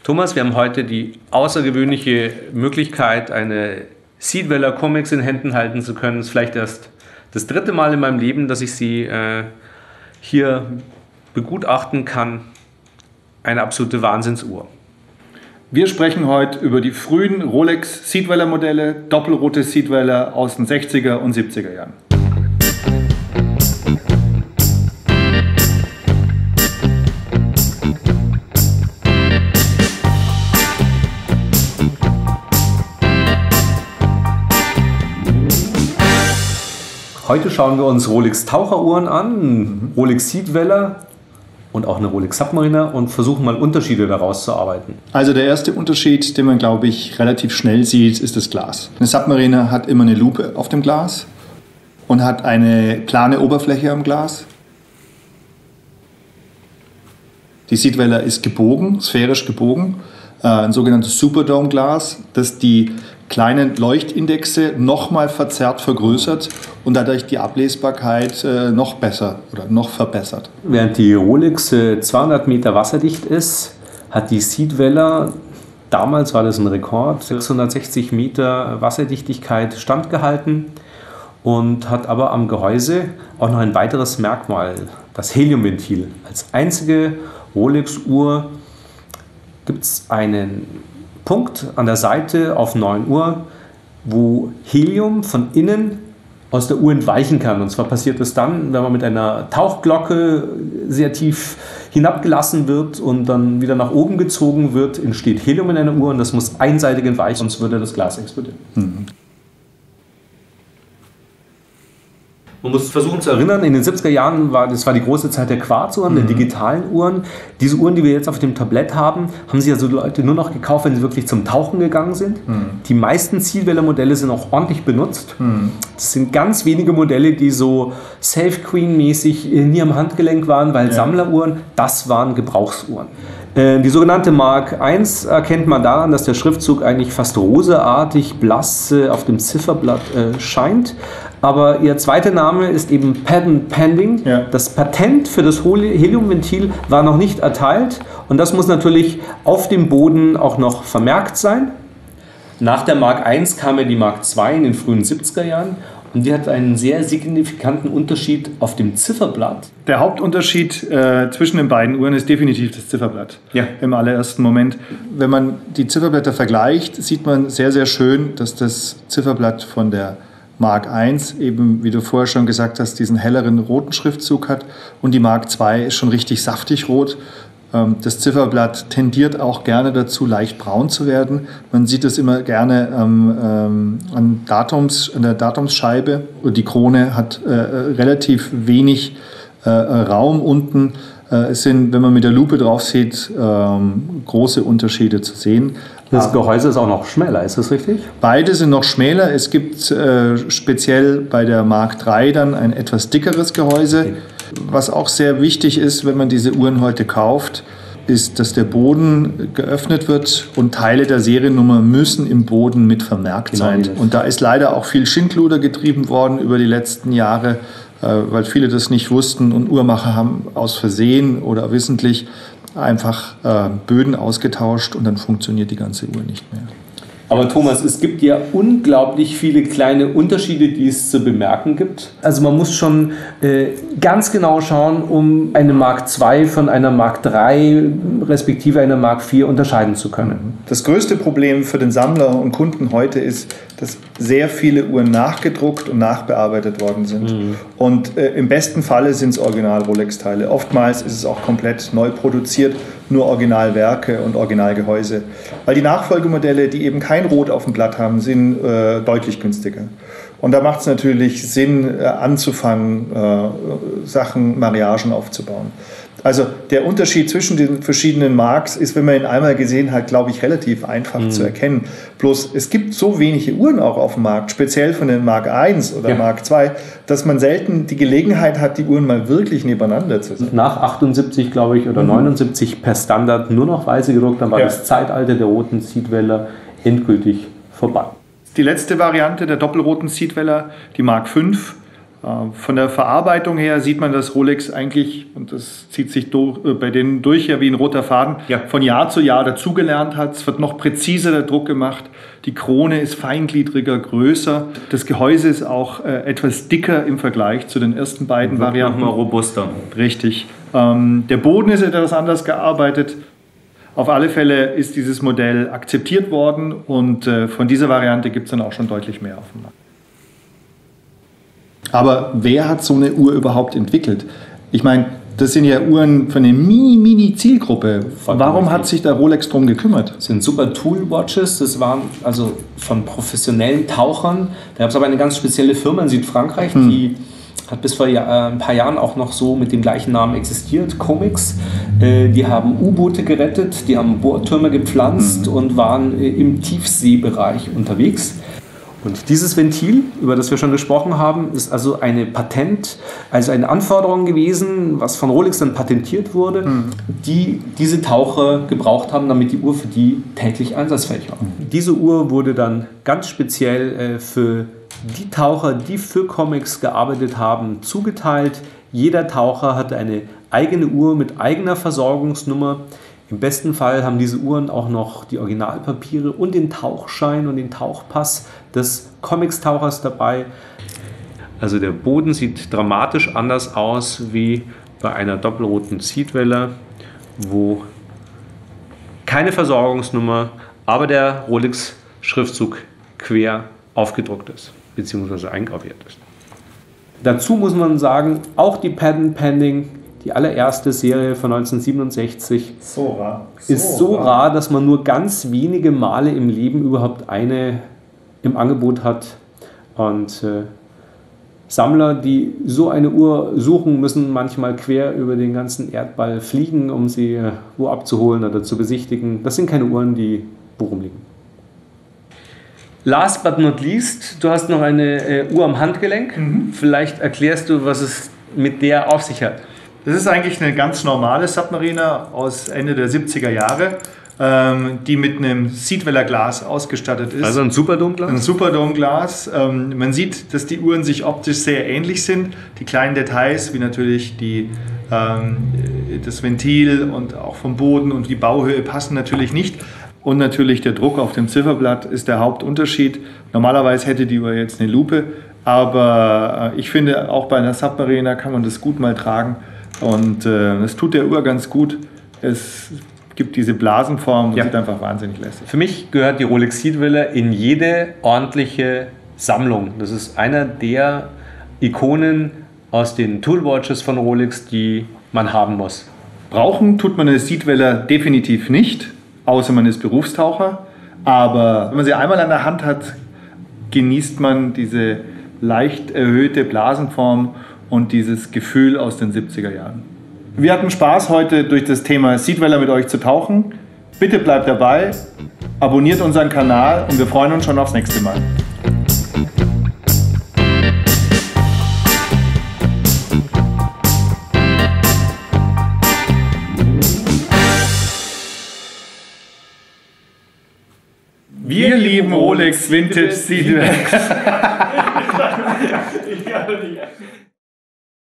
Thomas, wir haben heute die außergewöhnliche Möglichkeit, eine Seedweller Comex in Händen halten zu können. Es ist vielleicht erst das 3. Mal in meinem Leben, dass ich sie hier begutachten kann. Eine absolute Wahnsinnsuhr. Wir sprechen heute über die frühen Rolex Seedweller Modelle, doppelrote Seedweller aus den 60er und 70er Jahren. Heute schauen wir uns Rolex Taucheruhren an, Rolex Seedweller und auch eine Rolex Submariner und versuchen mal Unterschiede daraus zu arbeiten. Also der erste Unterschied, den man, glaube ich, relativ schnell sieht, ist das Glas. Eine Submariner hat immer eine Lupe auf dem Glas und hat eine plane Oberfläche am Glas. Die Seedweller ist gebogen, sphärisch gebogen, ein sogenanntes Superdome-Glas, das die kleinen Leuchtindexe nochmal verzerrt vergrößert und dadurch die Ablesbarkeit noch besser oder noch verbessert. Während die Rolex 200 Meter wasserdicht ist, hat die Seedweller, damals war das ein Rekord, 660 Meter Wasserdichtigkeit standgehalten und hat aber am Gehäuse auch noch ein weiteres Merkmal, das Heliumventil. Als einzige Rolex-Uhr gibt es einen Punkt an der Seite auf 9 Uhr, wo Helium von innen aus der Uhr entweichen kann. Und zwar passiert das dann, wenn man mit einer Tauchglocke sehr tief hinabgelassen wird und dann wieder nach oben gezogen wird, entsteht Helium in einer Uhr und das muss einseitig entweichen, sonst würde das Glas explodieren. Man muss versuchen zu erinnern, in den 70er Jahren war die große Zeit der Quarzuhren, der digitalen Uhren. Diese Uhren, die wir jetzt auf dem Tablett haben, haben sich also Leute nur noch gekauft, wenn sie wirklich zum Tauchen gegangen sind. Die meisten Seedweller-Modelle sind auch ordentlich benutzt. Das sind ganz wenige Modelle, die so Safe Queen-mäßig nie am Handgelenk waren, weil Sammleruhren, das waren Gebrauchsuhren. Die sogenannte Mark I erkennt man daran, dass der Schriftzug eigentlich fast roseartig blass auf dem Zifferblatt scheint. Aber ihr zweiter Name ist eben Patent Pending. Ja. Das Patent für das Heliumventil war noch nicht erteilt und das muss natürlich auf dem Boden auch noch vermerkt sein. Nach der Mark I kam ja die Mark II in den frühen 70er Jahren und die hat einen sehr signifikanten Unterschied auf dem Zifferblatt. Der Hauptunterschied zwischen den beiden Uhren ist definitiv das Zifferblatt. Ja. Im allerersten Moment. Wenn man die Zifferblätter vergleicht, sieht man sehr, sehr schön, dass das Zifferblatt von der Mark I eben, wie du vorher schon gesagt hast, diesen helleren roten Schriftzug hat und die Mark II ist schon richtig saftig rot. Das Zifferblatt tendiert auch gerne dazu, leicht braun zu werden. Man sieht es immer gerne an der Datumsscheibe. Und die Krone hat relativ wenig Raum unten. Es sind, wenn man mit der Lupe drauf sieht, große Unterschiede zu sehen. Das Gehäuse ist auch noch schmäler, ist das richtig? Beide sind noch schmäler. Es gibt speziell bei der Mark III dann ein etwas dickeres Gehäuse. Okay. Was auch sehr wichtig ist, wenn man diese Uhren heute kauft, ist, dass der Boden geöffnet wird und Teile der Seriennummer müssen im Boden mit vermerkt sein. Und da ist leider auch viel Schindluder getrieben worden über die letzten Jahre, weil viele das nicht wussten und Uhrmacher haben aus Versehen oder wissentlich einfach Böden ausgetauscht und dann funktioniert die ganze Uhr nicht mehr. Aber Thomas, es gibt ja unglaublich viele kleine Unterschiede, die es zu bemerken gibt. Also man muss schon ganz genau schauen, um eine Mark II von einer Mark III respektive einer Mark IV unterscheiden zu können. Das größte Problem für den Sammler und Kunden heute ist, dass sehr viele Uhren nachgedruckt und nachbearbeitet worden sind. Und im besten Falle sind es Original-Rolex-Teile. Oftmals ist es auch komplett neu produziert, nur Originalwerke und Originalgehäuse. Weil die Nachfolgemodelle, die eben kein Rot auf dem Blatt haben, sind deutlich günstiger. Und da macht es natürlich Sinn, anzufangen, Mariagen aufzubauen. Also der Unterschied zwischen den verschiedenen Marks ist, wenn man ihn einmal gesehen hat, glaube ich, relativ einfach zu erkennen. Bloß es gibt so wenige Uhren auch auf dem Markt, speziell von den Mark I oder Mark II, dass man selten die Gelegenheit hat, die Uhren mal wirklich nebeneinander zu sehen. Nach 78, glaube ich, oder 79 per Standard nur noch weiße gedruckt, dann war das Zeitalter der roten Seedweller endgültig vorbei. Die letzte Variante der doppelroten Seedweller, die Mark V, Von der Verarbeitung her sieht man, dass Rolex eigentlich, und das zieht sich bei denen durch ja wie ein roter Faden, von Jahr zu Jahr dazugelernt hat. Es wird noch präziser der Druck gemacht. Die Krone ist feingliedriger, größer. Das Gehäuse ist auch etwas dicker im Vergleich zu den ersten beiden Varianten. Nochmal robuster. Richtig. Der Boden ist etwas anders gearbeitet. Auf alle Fälle ist dieses Modell akzeptiert worden und von dieser Variante gibt es dann auch schon deutlich mehr auf dem Markt. Aber wer hat so eine Uhr überhaupt entwickelt? Ich meine, das sind ja Uhren für eine Mini-Zielgruppe. Warum hat sich da Rolex drum gekümmert? Das sind super Tool-Watches, das waren also von professionellen Tauchern. Da gab es aber eine ganz spezielle Firma in Südfrankreich, die hat bis vor ein paar Jahren auch noch so mit dem gleichen Namen existiert, Comex. Die haben U-Boote gerettet, die haben Bohrtürme gepflanzt und waren im Tiefseebereich unterwegs. Und dieses Ventil, über das wir schon gesprochen haben, ist also eine eine Anforderung gewesen, was von Rolex dann patentiert wurde, die diese Taucher gebraucht haben, damit die Uhr für die täglich einsatzfähig war. Diese Uhr wurde dann ganz speziell für die Taucher, die für Comex gearbeitet haben, zugeteilt. Jeder Taucher hatte eine eigene Uhr mit eigener Versorgungsnummer. Im besten Fall haben diese Uhren auch noch die Originalpapiere und den Tauchschein und den Tauchpass des Comex-Tauchers dabei. Also der Boden sieht dramatisch anders aus wie bei einer doppelroten Seatwelle, wo keine Versorgungsnummer, aber der Rolex-Schriftzug quer aufgedruckt ist, beziehungsweise eingraviert ist. Dazu muss man sagen, auch die Patent Pending, die allererste Serie von 1967, ist so rar, dass man nur ganz wenige Male im Leben überhaupt eine im Angebot hat. Und Sammler, die so eine Uhr suchen, müssen manchmal quer über den ganzen Erdball fliegen, um sie wo abzuholen oder zu besichtigen. Das sind keine Uhren, die wo rumliegen. Last but not least, du hast noch eine Uhr am Handgelenk. Vielleicht erklärst du, was es mit der auf sich hat. Das ist eigentlich eine ganz normale Submariner aus Ende der 70er Jahre, die mit einem Seatweller-Glas ausgestattet ist. Also ein Superdome-Glas? Ein Superdome-Glas. Man sieht, dass die Uhren sich optisch sehr ähnlich sind. Die kleinen Details, wie natürlich das Ventil und auch vom Boden und die Bauhöhe passen natürlich nicht. Und natürlich der Druck auf dem Zifferblatt ist der Hauptunterschied. Normalerweise hätte die Uhr jetzt eine Lupe, aber ich finde, auch bei einer Submariner kann man das gut mal tragen. Und es tut der Uhr ganz gut. Es gibt diese Blasenform und sieht einfach wahnsinnig lässig. Für mich gehört die Rolex Seatwelle in jede ordentliche Sammlung. Das ist einer der Ikonen aus den Toolwatches von Rolex, die man haben muss. Brauchen tut man eine Seatweller definitiv nicht, außer man ist Berufstaucher. Aber wenn man sie einmal an der Hand hat, genießt man diese leicht erhöhte Blasenform und dieses Gefühl aus den 70er Jahren. Wir hatten Spaß, heute durch das Thema Seatweller mit euch zu tauchen. Bitte bleibt dabei, abonniert unseren Kanal und wir freuen uns schon aufs nächste Mal. Wir lieben Rolex Vintage Seatweller.